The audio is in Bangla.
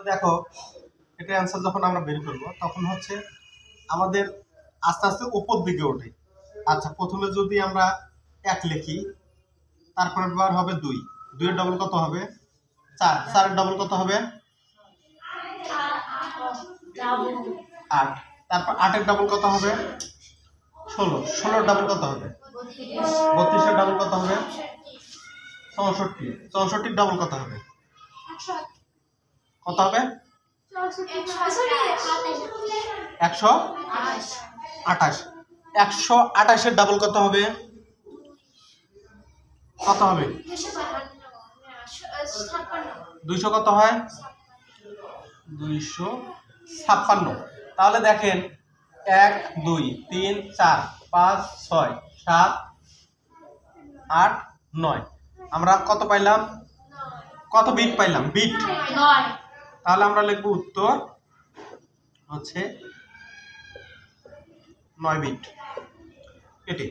দেখো এটা অ্যান্সার যখন আমরা বের করবো তখন হচ্ছে আমাদের আস্তে আস্তে উপর দিকে ওঠে। আচ্ছা, প্রথমে যদি আমরা 1 লিখি, তারপরে বার হবে 2, 2 এর ডবল কত হবে 4, 4 এর ডবল কত হবে 8, তারপর 8 এর ডবল কত হবে 16, 16 এর ডবল কত হবে 32 এর ডবল কত হবে 64, 64 এর ডবল কত হবে কত হবে 128, 128 এর ডাবল কত হবে 200 কত হয় 256। তাহলে দেখেন 1 2 3 4 5 6 7 8 9 আমরা কত পাইলাম, কত বিট পাইলাম, বিট 9। তাহলে আমরা লিখব উত্তর হচ্ছে 9 বিট। এটি